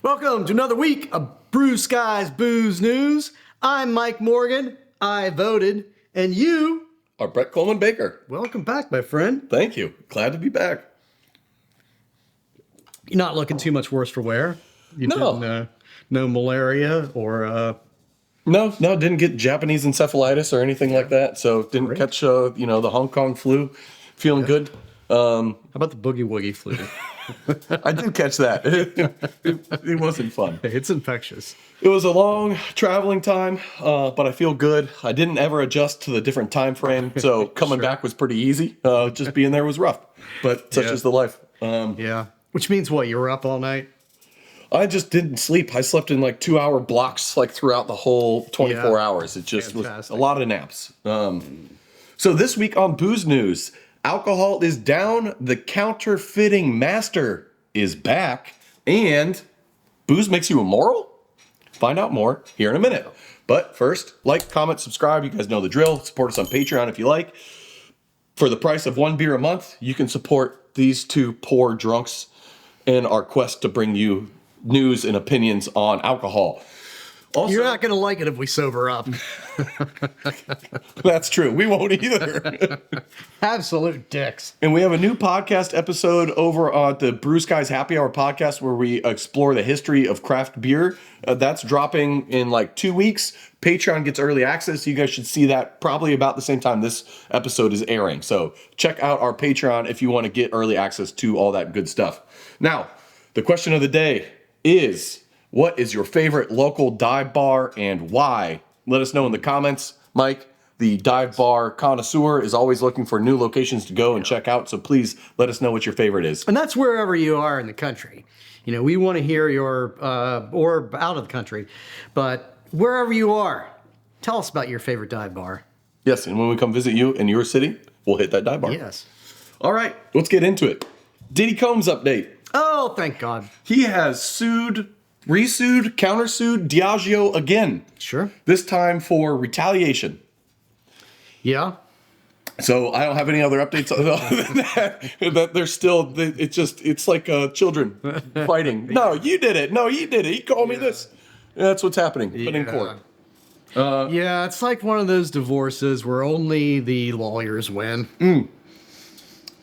Welcome to another week of Brew Skies Booze News. I'm Mike Morgan. I voted. And you are Brett Coleman Baker. Welcome back, my friend. Thank you. Glad to be back. You're not looking too much worse for wear. You didn't, no malaria or... No, didn't get Japanese encephalitis or anything like that. So didn't catch, the Hong Kong flu. Feeling good. How about the boogie woogie flu? I did catch that. It wasn't fun. It's infectious. It was a long traveling time, but I feel good. I didn't ever adjust to the different time frame, so coming back was pretty easy. Just being there was rough, but such is the life. Which means what? You were up all night? I just didn't sleep. I slept in like 2-hour blocks like throughout the whole 24 hours. It just was a lot of naps. So this week on Booze News, alcohol is down, the counterfeiting master is back, and booze makes you immoral? Find out more here in a minute. But first, like, comment, subscribe. You guys know the drill. Support us on Patreon if you like. For the price of one beer a month, you can support these two poor drunks in our quest to bring you news and opinions on alcohol. Also, you're not going to like it if we sober up. That's true. We won't either. Absolute dicks. And we have a new podcast episode over at the Brew Skies Happy Hour podcast where we explore the history of craft beer. That's dropping in like 2 weeks. Patreon gets early access. You guys should see that probably about the same time this episode is airing. So check out our Patreon if you want to get early access to all that good stuff. Now, the question of the day is... what is your favorite local dive bar and why? Let us know in the comments. Mike, the dive bar connoisseur, is always looking for new locations to go and check out. So please let us know what your favorite is. And that's wherever you are in the country. You know, we want to hear your, or out of the country, but wherever you are, tell us about your favorite dive bar. Yes, and when we come visit you in your city, we'll hit that dive bar. Yes. All right, let's get into it. Diddy Combs update. Oh, thank God. He has resued, countersued Diageo again. Sure. This time for retaliation. Yeah. So I don't have any other updates other than that they're still, it's like children fighting. No, you did it. No, he did it. He called me this. That's what's happening, but in court. Yeah, it's like one of those divorces where only the lawyers win.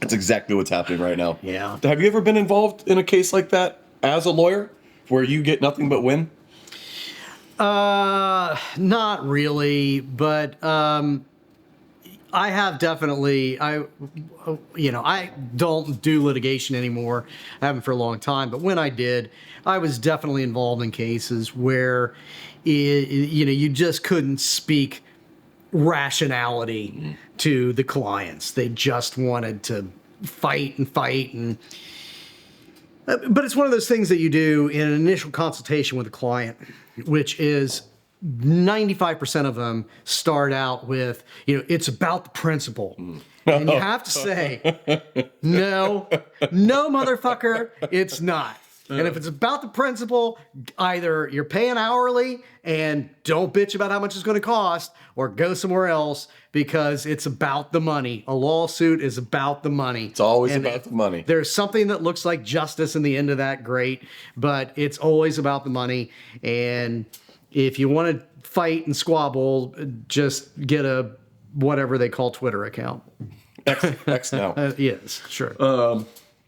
That's exactly what's happening right now. Yeah. Have you ever been involved in a case like that as a lawyer where you get nothing but win? Not really, but I have definitely, I don't do litigation anymore. I haven't for a long time, but when I did, I was definitely involved in cases where, you just couldn't speak rationality to the clients. They just wanted to fight. But it's one of those things that you do in an initial consultation with a client, which is 95% of them start out with, it's about the principle. And you have to say, no, motherfucker, it's not. And if it's about the principle, either you're paying hourly and don't bitch about how much it's going to cost, or go somewhere else because it's about the money. A lawsuit is about the money. It's always about the money. There's something that looks like justice in the end of that, great, but it's always about the money. And if you want to fight and squabble, just get a whatever they call Twitter account. X now. Yes, sure.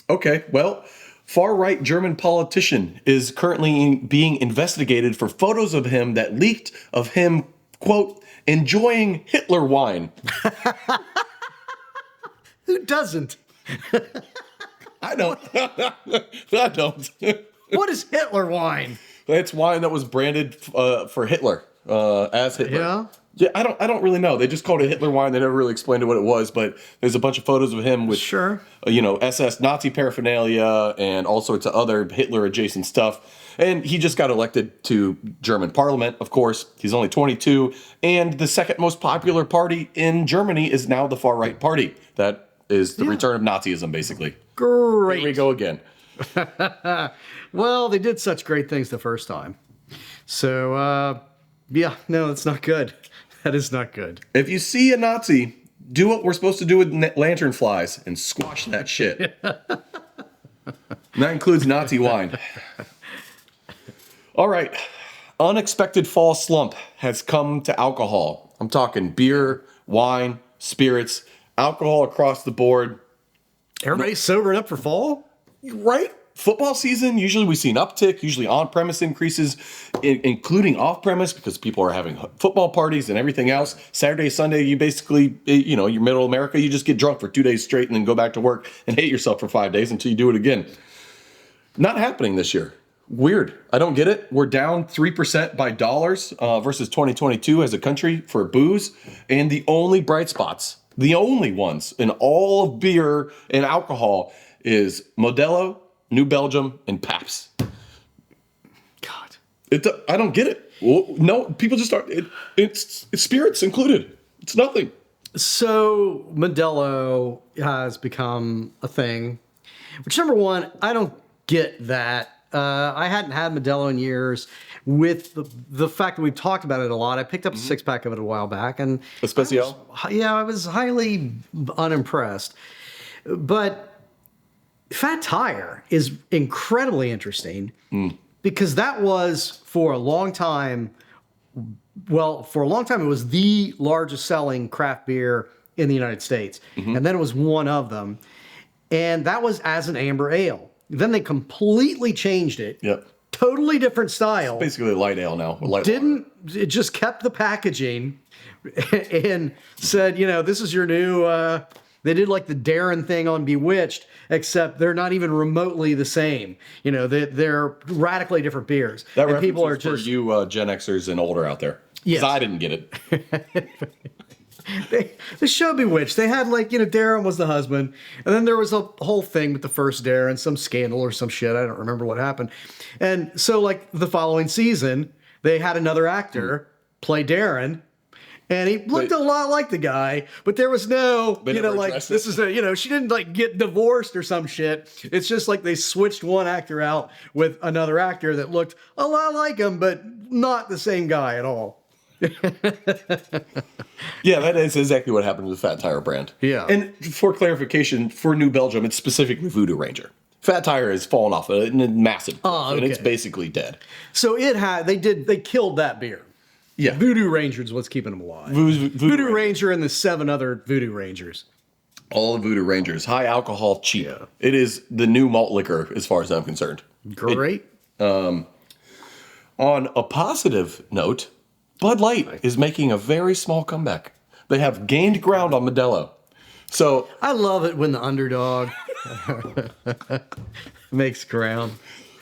Okay, well... far-right German politician is currently being investigated for photos of him that leaked of him, quote, enjoying Hitler wine. Who doesn't? I don't. I don't. What is Hitler wine? It's wine that was branded for Hitler, as Hitler. Yeah? Yeah, I don't really know. They just called it Hitler wine. They never really explained what it was, but there's a bunch of photos of him with, SS Nazi paraphernalia and all sorts of other Hitler adjacent stuff. And he just got elected to German parliament, of course. He's only 22. And the second most popular party in Germany is now the far-right party. That is the return of Nazism, basically. Great. Here we go again. Well, they did such great things the first time. So, no, that's not good. That is not good. If you see a Nazi, do what we're supposed to do with lantern flies and squash that shit. And that includes Nazi wine. All right. Unexpected fall slump has come to alcohol. I'm talking beer, wine, spirits, alcohol across the board. Everybody's sobering up for fall? Right? Football season, usually we see an uptick, usually on-premise increases, including off-premise because people are having football parties and everything else. Saturday, Sunday, you basically, you're middle America, you just get drunk for 2 days straight and then go back to work and hate yourself for 5 days until you do it again. Not happening this year. Weird. I don't get it. We're down 3% by dollars versus 2022 as a country for booze. And the only bright spots, the only ones in all of beer and alcohol is Modelo, New Belgium, and Pabst. God. I don't get it. Well, no, people just aren't. It's spirits included. It's nothing. So Modelo has become a thing, which number one, I don't get that. I hadn't had Modelo in years. With the fact that we've talked about it a lot, I picked up a 6-pack of it a while back, and Especial? I was highly unimpressed. But Fat Tire is incredibly interesting because that was for a long time. Well, for a long time, it was the largest selling craft beer in the United States. And then it was one of them. And that was as an amber ale. Then they completely changed it. Yep. Totally different style. Basically a light ale now. It just kept the packaging and said, this is your new, they did like the Darren thing on Bewitched, except they're not even remotely the same. They're radically different beers. That and people are for just you Gen Xers and older out there. Yes. I didn't get it. the show Bewitched. They had Darren was the husband, and then there was a whole thing with the first Darren, some scandal or some shit. I don't remember what happened. And so the following season, they had another actor play Darren. And he looked a lot like the guy, but there was no, this is she didn't get divorced or some shit. It's just like they switched one actor out with another actor that looked a lot like him, but not the same guy at all. Yeah, that is exactly what happened with the Fat Tire brand. Yeah. And for clarification, for New Belgium, it's specifically Voodoo Ranger. Fat Tire has fallen off a massive, and it's basically dead. So they killed that beer. Yeah. Voodoo Ranger is what's keeping them alive. Voodoo Ranger and the 7 other Voodoo Rangers. All the Voodoo Rangers. High alcohol, cheap. Yeah. It is the new malt liquor as far as I'm concerned. Great. On a positive note, Bud Light is making a very small comeback. They have gained ground on Modelo. So I love it when the underdog makes ground.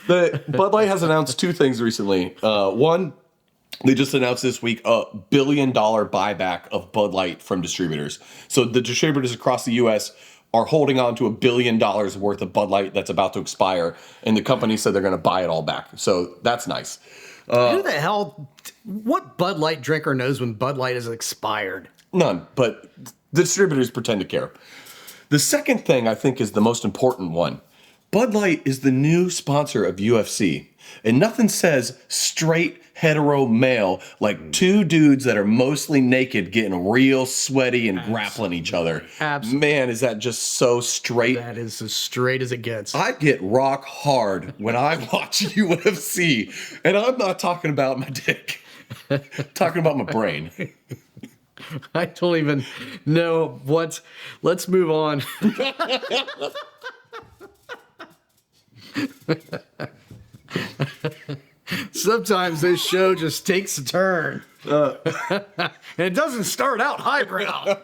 Bud Light has announced 2 things recently. One, they just announced this week a $1 billion buyback of Bud Light from distributors. So the distributors across the U.S. are holding on to $1 billion worth of Bud Light that's about to expire, and the company said they're going to buy it all back. So that's nice. Who the hell? What Bud Light drinker knows when Bud Light is expired? None, but the distributors pretend to care. The second thing I think is the most important one. Bud Light is the new sponsor of UFC, and nothing says straight hetero male like 2 dudes that are mostly naked getting real sweaty and grappling each other. Absolutely. Man, is that just so straight? That is as straight as it gets. I get rock hard when I watch UFC, and I'm not talking about my dick. I'm talking about my brain. I don't even know what. Let's move on. Sometimes this show just takes a turn. And it doesn't start out highbrow.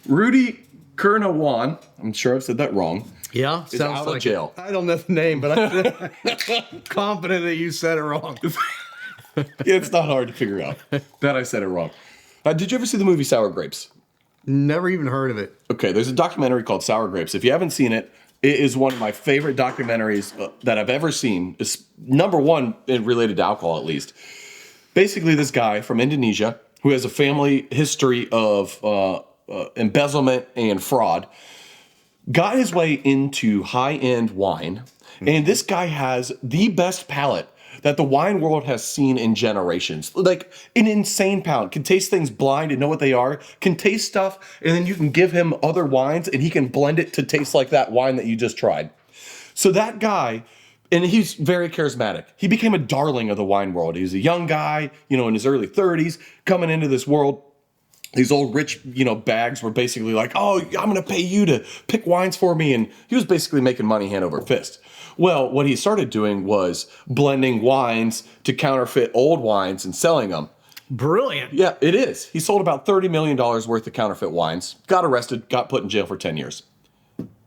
Rudy Kurniawan, I'm sure I've said that wrong. Yeah, is out of jail. I don't know the name, but I'm confident that you said it wrong. It's not hard to figure out that I said it wrong. Did you ever see the movie Sour Grapes? Never even heard of it. Okay, there's a documentary called Sour Grapes. If you haven't seen it, it is one of my favorite documentaries that I've ever seen. It's number one related to alcohol, at least. Basically, this guy from Indonesia who has a family history of embezzlement and fraud got his way into high-end wine. And this guy has the best palate that the wine world has seen in generations. Like an insane palate. Can taste things blind and know what they are. Can taste stuff, and then you can give him other wines and he can blend it to taste like that wine that you just tried. So that guy And he's very charismatic. He became a darling of the wine world. He was a young guy, in his early 30s, coming into this world. These old rich, bags were basically like, oh, I'm going to pay you to pick wines for me. And he was basically making money hand over fist. Well, what he started doing was blending wines to counterfeit old wines and selling them. Brilliant. Yeah, it is. He sold about $30 million worth of counterfeit wines, got arrested, got put in jail for 10 years.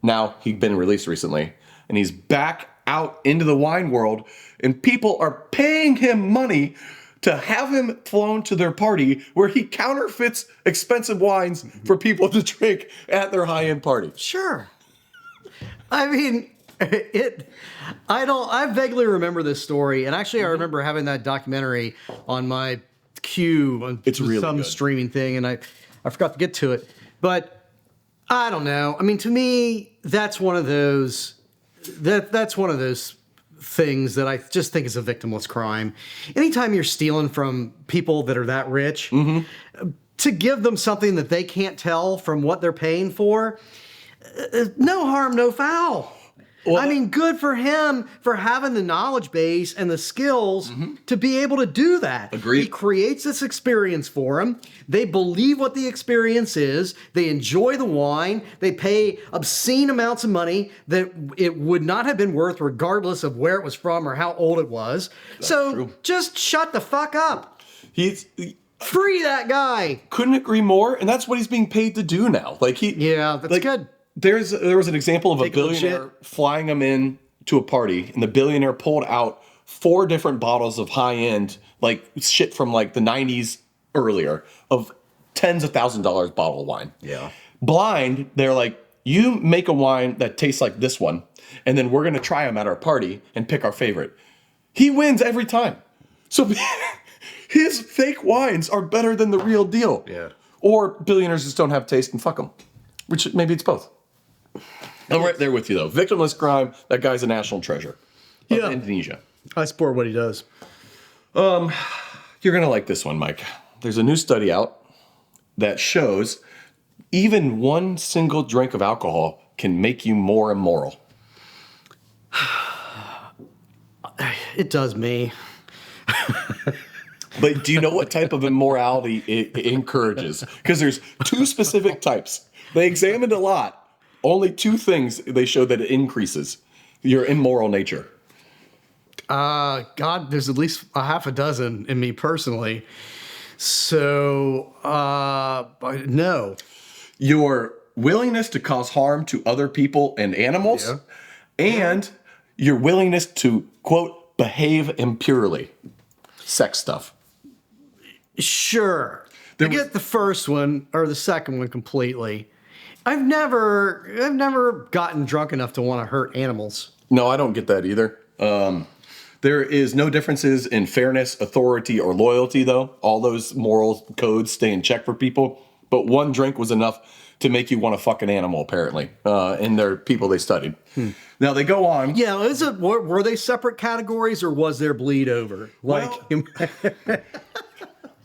Now he'd been released recently, and he's back out into the wine world, and people are paying him money to have him flown to their party where he counterfeits expensive wines for people to drink at their high-end party. Sure. I mean, I vaguely remember this story, and actually I remember having that documentary on my queue on It's really some good. streaming thing, and I forgot to get to it. But I don't know. I mean, to me, that's one of those things that I just think is a victimless crime. Anytime you're stealing from people that are that rich, to give them something that they can't tell from what they're paying for, no harm, no foul. Well, I mean, good for him for having the knowledge base and the skills to be able to do that. Agreed. He creates this experience for them. They believe what the experience is. They enjoy the wine. They pay obscene amounts of money that it would not have been worth regardless of where it was from or how old it was. So true. just shut the fuck up. He's Free that guy. couldn't agree more, and that's what he's being paid to do now. Yeah, that's good. There was an example of a Take a little billionaire flying him in to a party, and the billionaire pulled out 4 different bottles of high-end, shit from the 90s earlier, of tens of thousands of dollars bottle of wine. Yeah. Blind, they're like, you make a wine that tastes like this one, and then we're going to try them at our party and pick our favorite. He wins every time. So his fake wines are better than the real deal. Yeah. Or billionaires just don't have taste and fuck them. Which maybe it's both. I'm right there with you, though. Victimless crime, that guy's a national treasure of Indonesia. I support what he does. You're going to like this one, Mike. There's a new study out that shows even one single drink of alcohol can make you more immoral. It does me. But do you know what type of immorality it encourages? Because there's 2 specific types. They examined a lot. Only 2 things they showed that it increases your immoral nature. God, there's at least a half a dozen in me personally. So, no. Your willingness to cause harm to other people and animals, and your willingness to, quote, behave impurely. Sex stuff. Sure. I get the first one or the second one completely. I've never gotten drunk enough to want to hurt animals. No, I don't get that either. There is no differences in fairness, authority, or loyalty, though. All those moral codes stay in check for people. But one drink was enough to make you want to fuck an animal, apparently, in their people they studied. Now, they go on. Yeah, were they separate categories or was there bleed over?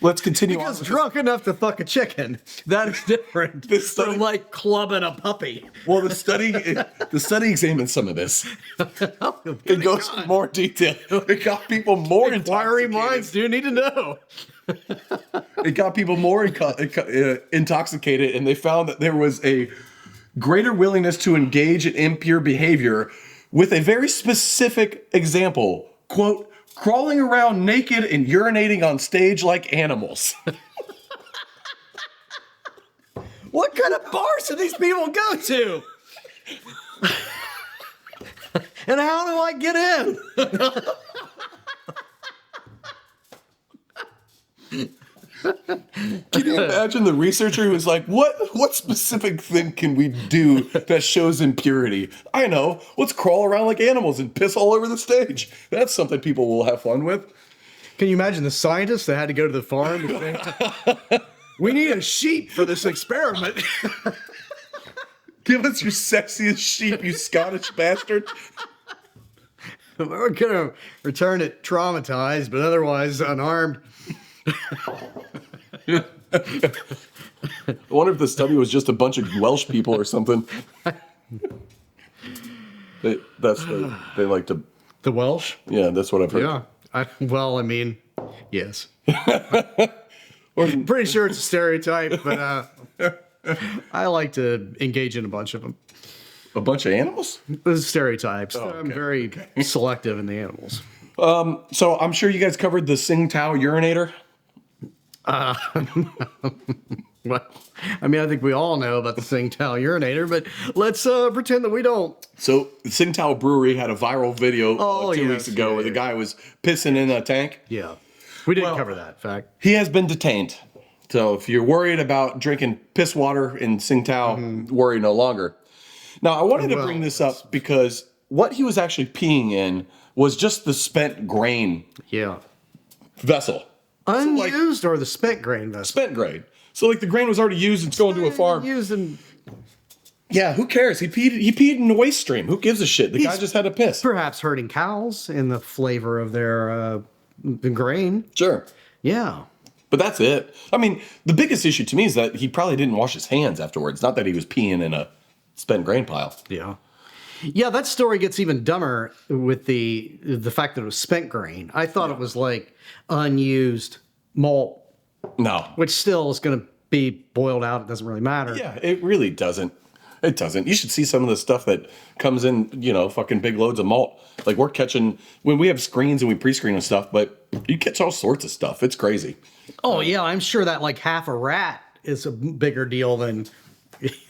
Let's continue Because on. drunk enough to fuck a chicken, that is different from clubbing a puppy. Well, the study examined some of this. It goes into more detail. It got people more Inquiring intoxicated. minds do need to know. It got people more intoxicated, and they found that there was a greater willingness to engage in impure behavior with a very specific example. Quote, crawling around naked and urinating on stage like animals. What kind of bars do these people go to? And how do I get in? Can you imagine the researcher who was like, what specific thing can we do that shows impurity? I know. Let's crawl around like animals and piss all over the stage. That's something people will have fun with. Can you imagine the scientists that had to go to the farm and say, we need a sheep for this experiment? Give us your sexiest sheep, you Scottish bastard. We're going to return it traumatized, but otherwise unarmed. I wonder if the study was just a bunch of Welsh people or something. They like to The Welsh? Yeah, that's what I've heard. Yeah. I mean, yes. I'm pretty sure it's a stereotype, but I like to engage in a bunch of them. A bunch of animals? Those stereotypes. Oh, okay. I'm very selective in the animals. So I'm sure you guys covered the Tsingtao urinator. Well, I mean, I think we all know about the Tsingtao urinator, but let's pretend that we don't. So Tsingtao Brewery had a viral video 2 weeks ago where the guy was pissing in a tank. Yeah. We didn't cover that, in fact. He has been detained. So if you're worried about drinking piss water in Tsingtao, worry no longer. Now, I wanted to bring this up because what he was actually peeing in was just the spent grain vessel. Unused or the spent grain vessel? Spent grain. So like the grain was already used, it's going to a farm. Yeah, who cares? He peed in the waste stream. Who gives a shit? The guy just had to piss. Perhaps hurting cows in the flavor of their the grain. Sure. Yeah. But that's it. I mean, the biggest issue to me is that he probably didn't wash his hands afterwards. Not that he was peeing in a spent grain pile. Yeah. Yeah, that story gets even dumber with the fact that it was spent grain. I thought it was like unused malt. No. Which still is going to be boiled out. It doesn't really matter. Yeah, it really doesn't. It doesn't. You should see some of the stuff that comes in, fucking big loads of malt. Like we're catching, when we have screens and we pre-screen and stuff, but you catch all sorts of stuff. It's crazy. Oh, yeah, I'm sure that like half a rat is a bigger deal than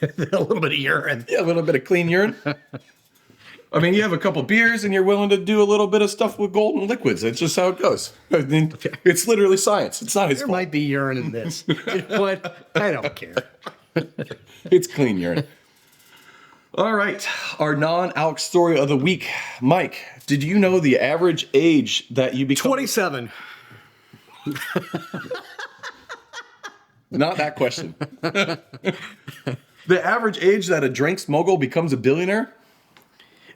a little bit of urine. Yeah, a little bit of clean urine. I mean, you have a couple beers and you're willing to do a little bit of stuff with golden liquids. That's just how it goes. I mean, it's literally science. It's not his fault. There might be urine in this. You know what? I don't care. It's clean urine. All right, our non-alc story of the week. Mike, did you know the average age that you become... 27. Not that question. The average age that a drinks mogul becomes a billionaire?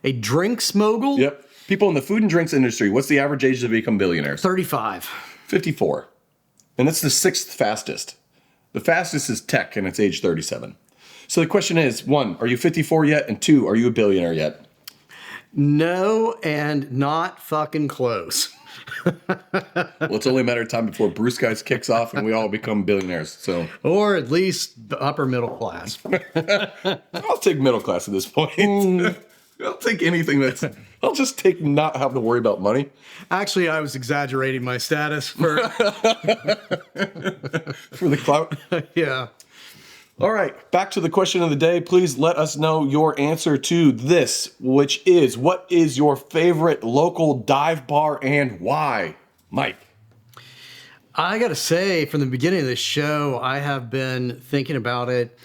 A drinks mogul? Yep. People in the food and drinks industry, what's the average age to become billionaires? 35. 54. And that's the sixth fastest. The fastest is tech, and it's age 37. So the question is, 1, are you 54 yet? And 2, are you a billionaire yet? No, and not fucking close. Well, it's only a matter of time before Bruce Guys kicks off and we all become billionaires. So, or at least the upper middle class. I'll take middle class at this point. I'll take anything I'll just take not having to worry about money. Actually, I was exaggerating my status for for the clout. Yeah. All right, back to the question of the day. Please let us know your answer to this, which is, what is your favorite local dive bar and why? Mike. I got to say, from the beginning of this show, I have been thinking about it,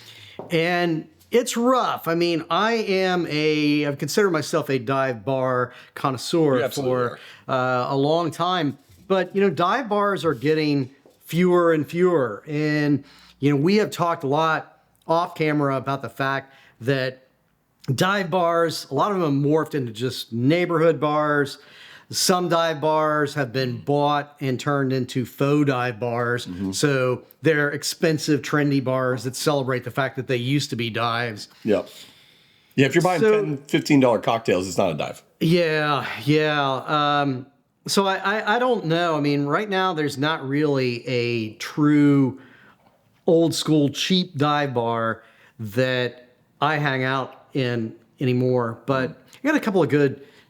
and it's rough. I mean, I've considered myself a dive bar connoisseur for a long time, but, dive bars are getting fewer and fewer, and we have talked a lot off camera about the fact that dive bars, a lot of them have morphed into just neighborhood bars. Some dive bars have been bought and turned into faux dive bars. Mm-hmm. So they're expensive, trendy bars that celebrate the fact that they used to be dives. Yep. Yeah, if you're buying $10, $15 cocktails, it's not a dive. Yeah. So I don't know. I mean, right now there's not really a true old school cheap dive bar that I hang out in anymore, but I got a couple of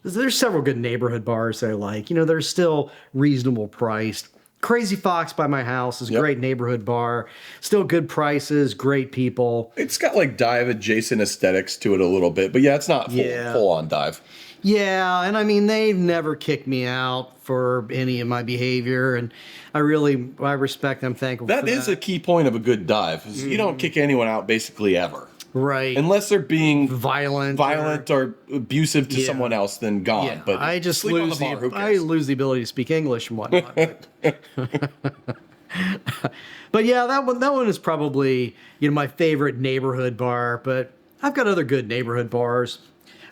there's several good neighborhood bars that I like. They're still reasonable priced. Crazy Fox by my house is a great neighborhood bar. Still good prices, great people. It's got like dive adjacent aesthetics to it a little bit, but yeah, it's not full on dive. Yeah, and I mean, they've never kicked me out for any of my behavior, and I respect them, thankful for that. That is a key point of a good dive. Is you don't kick anyone out basically ever. Right. Unless they're being violent or abusive to someone else, then gone. Yeah, but I just lose the ability to speak English and whatnot. But yeah, that one is probably my favorite neighborhood bar, but I've got other good neighborhood bars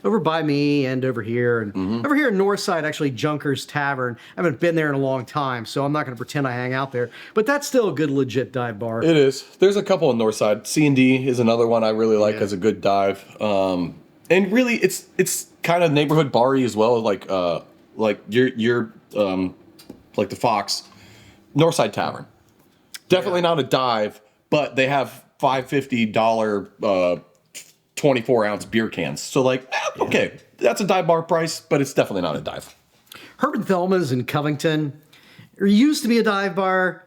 over by me and over here. And over here in Northside, actually, Junker's Tavern. I haven't been there in a long time, so I'm not going to pretend I hang out there. But that's still a good, legit dive bar. It is. There's a couple in Northside. C&D is another one I really like as a good dive. And really, it's kind of neighborhood bar-y as well. Like like your like the Fox, Northside Tavern. Definitely not a dive, but they have $550 24-ounce beer cans. So like, okay, that's a dive bar price, but it's definitely not a dive. Herb and Thelma's in Covington. It used to be a dive bar.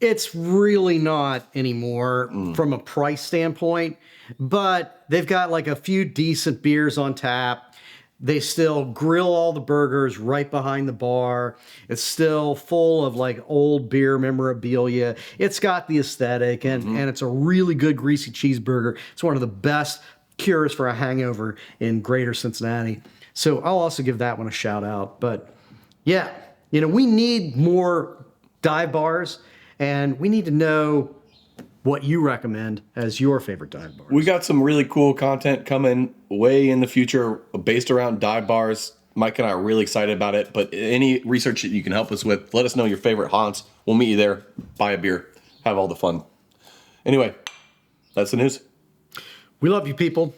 It's really not anymore from a price standpoint, but they've got like a few decent beers on tap. They still grill all the burgers right behind the bar. It's still full of like old beer memorabilia. It's got the aesthetic and it's a really good greasy cheeseburger. It's one of the best cures for a hangover in greater Cincinnati. So I'll also give that one a shout out. But yeah, we need more dive bars and we need to know what you recommend as your favorite dive bars. We got some really cool content coming way in the future based around dive bars. Mike and I are really excited about it, but any research that you can help us with, let us know your favorite haunts. We'll meet you there, buy a beer, have all the fun. Anyway, that's the news. We love you, people.